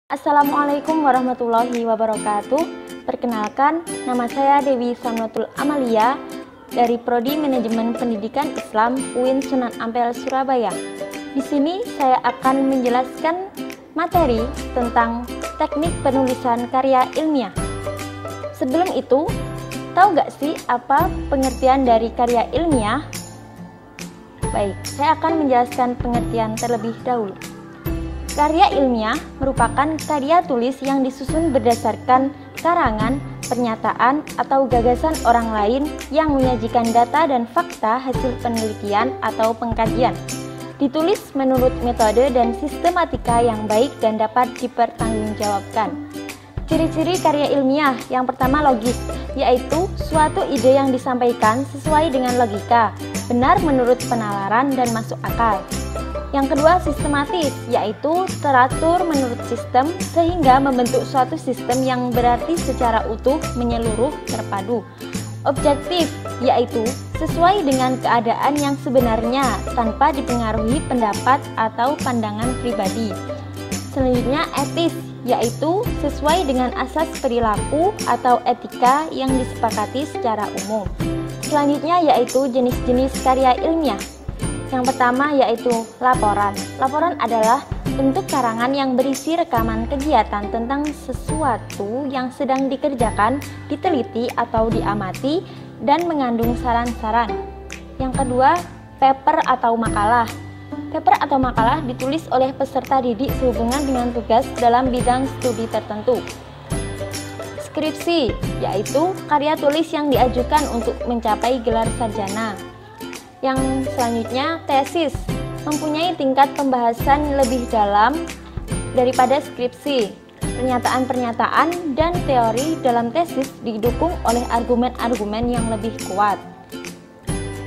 Assalamualaikum warahmatullahi wabarakatuh. Perkenalkan, nama saya Dewi Samnotul Amalia dari Prodi Manajemen Pendidikan Islam UIN Sunan Ampel, Surabaya. Di sini saya akan menjelaskan materi tentang teknik penulisan karya ilmiah. Sebelum itu, tahu nggak sih apa pengertian dari karya ilmiah? Baik, saya akan menjelaskan pengertian terlebih dahulu. Karya ilmiah merupakan karya tulis yang disusun berdasarkan karangan, pernyataan, atau gagasan orang lain yang menyajikan data dan fakta hasil penelitian atau pengkajian. Ditulis menurut metode dan sistematika yang baik dan dapat dipertanggungjawabkan. Ciri-ciri karya ilmiah yang pertama logis, yaitu suatu ide yang disampaikan sesuai dengan logika, benar menurut penalaran dan masuk akal. Yang kedua, sistematis, yaitu teratur menurut sistem sehingga membentuk suatu sistem yang berarti secara utuh, menyeluruh, terpadu. Objektif, yaitu sesuai dengan keadaan yang sebenarnya tanpa dipengaruhi pendapat atau pandangan pribadi. Selanjutnya, etis, yaitu sesuai dengan asas perilaku atau etika yang disepakati secara umum. Selanjutnya yaitu jenis-jenis karya ilmiah. Yang pertama yaitu laporan. Laporan adalah bentuk karangan yang berisi rekaman kegiatan tentang sesuatu yang sedang dikerjakan, diteliti atau diamati, dan mengandung saran-saran. Yang kedua, paper atau makalah. Paper atau makalah ditulis oleh peserta didik sehubungan dengan tugas dalam bidang studi tertentu. Skripsi, yaitu karya tulis yang diajukan untuk mencapai gelar sarjana. Yang selanjutnya, tesis, mempunyai tingkat pembahasan lebih dalam daripada skripsi. Pernyataan-pernyataan dan teori dalam tesis didukung oleh argumen-argumen yang lebih kuat.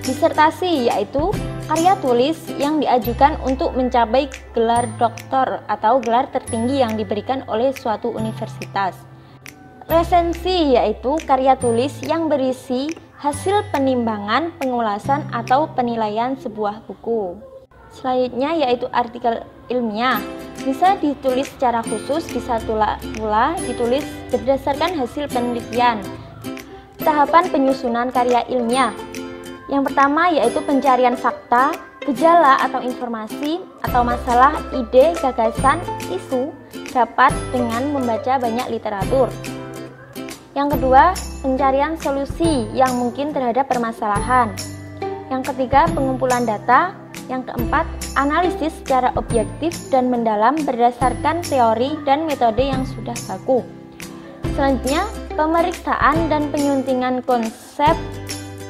Disertasi, yaitu karya tulis yang diajukan untuk mencapai gelar doktor atau gelar tertinggi yang diberikan oleh suatu universitas. Resensi, yaitu karya tulis yang berisi hasil penimbangan, pengulasan, atau penilaian sebuah buku. Selanjutnya yaitu artikel ilmiah. Bisa ditulis secara khusus, bisa pula ditulis berdasarkan hasil penelitian. Tahapan penyusunan karya ilmiah. Yang pertama yaitu pencarian fakta, gejala atau informasi, atau masalah, ide, gagasan, isu, dapat dengan membaca banyak literatur. Yang kedua, pencarian solusi yang mungkin terhadap permasalahan. Yang ketiga, pengumpulan data. Yang keempat, analisis secara objektif dan mendalam berdasarkan teori dan metode yang sudah baku. Selanjutnya, pemeriksaan dan penyuntingan konsep.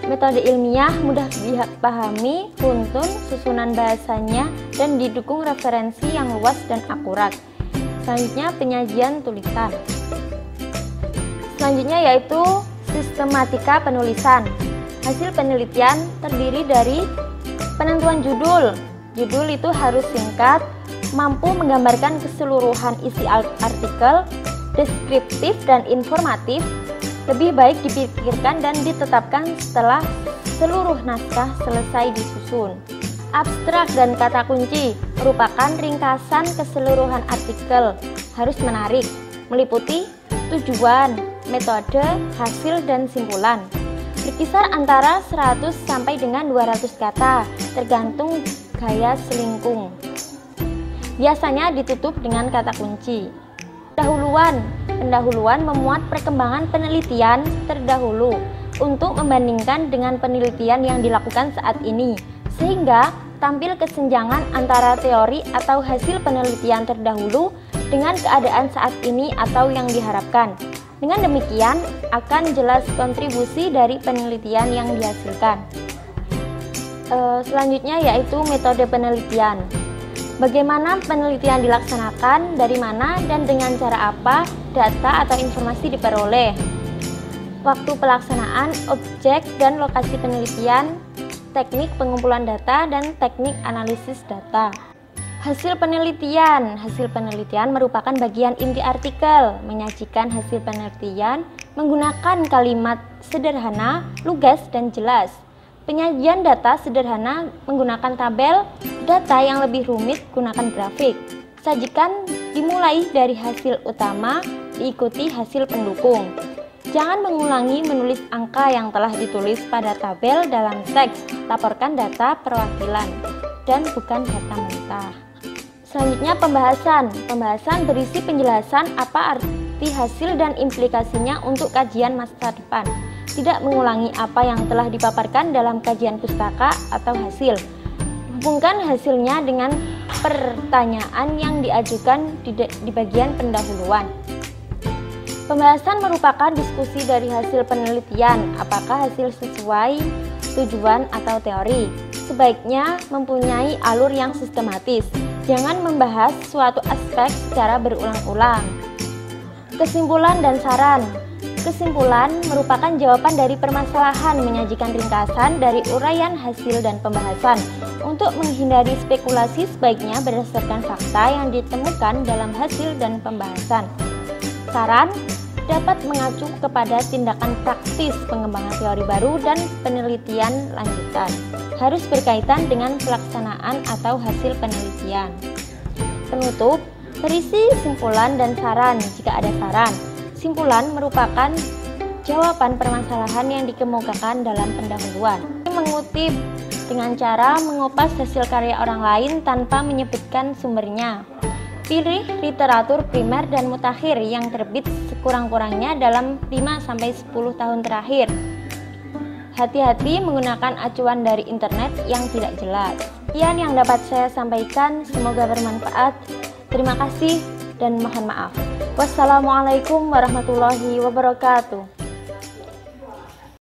Metode ilmiah mudah dipahami, runtun, susunan bahasanya, dan didukung referensi yang luas dan akurat. Selanjutnya, penyajian tulisan. Selanjutnya yaitu sistematika penulisan. Hasil penelitian terdiri dari penentuan judul. Judul itu harus singkat, mampu menggambarkan keseluruhan isi artikel, deskriptif dan informatif, lebih baik dipikirkan dan ditetapkan setelah seluruh naskah selesai disusun. Abstrak dan kata kunci merupakan ringkasan keseluruhan artikel, harus menarik, meliputi tujuan, metode, hasil, dan simpulan. Berkisar antara 100 sampai dengan 200 kata, tergantung gaya selingkung. Biasanya ditutup dengan kata kunci. Pendahuluan memuat perkembangan penelitian terdahulu untuk membandingkan dengan penelitian yang dilakukan saat ini, sehingga tampil kesenjangan antara teori atau hasil penelitian terdahulu dengan keadaan saat ini atau yang diharapkan. Dengan demikian, akan jelas kontribusi dari penelitian yang dihasilkan. Selanjutnya yaitu metode penelitian. Bagaimana penelitian dilaksanakan, dari mana, dan dengan cara apa data atau informasi diperoleh. Waktu pelaksanaan, objek dan lokasi penelitian, teknik pengumpulan data, dan teknik analisis data. Hasil penelitian merupakan bagian inti artikel, menyajikan hasil penelitian menggunakan kalimat sederhana, lugas, dan jelas. Penyajian data sederhana menggunakan tabel, data yang lebih rumit gunakan grafik. Sajikan Dimulai dari hasil utama, diikuti hasil pendukung. Jangan mengulangi menulis angka yang telah ditulis pada tabel dalam teks. Laporkan data perwakilan dan bukan data mentah. Selanjutnya pembahasan. Pembahasan berisi penjelasan apa arti hasil dan implikasinya untuk kajian masa depan. Tidak mengulangi apa yang telah dipaparkan dalam kajian pustaka atau hasil. Hubungkan hasilnya dengan pertanyaan yang diajukan di bagian pendahuluan. Pembahasan merupakan diskusi dari hasil penelitian, apakah hasil sesuai tujuan atau teori. Sebaiknya mempunyai alur yang sistematis. Jangan membahas suatu aspek secara berulang-ulang. Kesimpulan dan saran. Kesimpulan merupakan jawaban dari permasalahan, menyajikan ringkasan dari uraian hasil dan pembahasan. Untuk menghindari spekulasi, sebaiknya berdasarkan fakta yang ditemukan dalam hasil dan pembahasan. Saran dapat mengacu kepada tindakan praktis pengembangan teori baru dan penelitian lanjutan. Harus berkaitan dengan pelaksanaan atau hasil penelitian. Penutup, berisi simpulan dan saran jika ada saran. Simpulan merupakan jawaban permasalahan yang dikemukakan dalam pendahuluan. Mengutip dengan cara mengupas hasil karya orang lain tanpa menyebutkan sumbernya. Pilih literatur primer dan mutakhir yang terbit sekurang-kurangnya dalam 5-10 tahun terakhir. Hati-hati menggunakan acuan dari internet yang tidak jelas. Sekian yang dapat saya sampaikan, semoga bermanfaat. Terima kasih dan mohon maaf. Wassalamualaikum warahmatullahi wabarakatuh.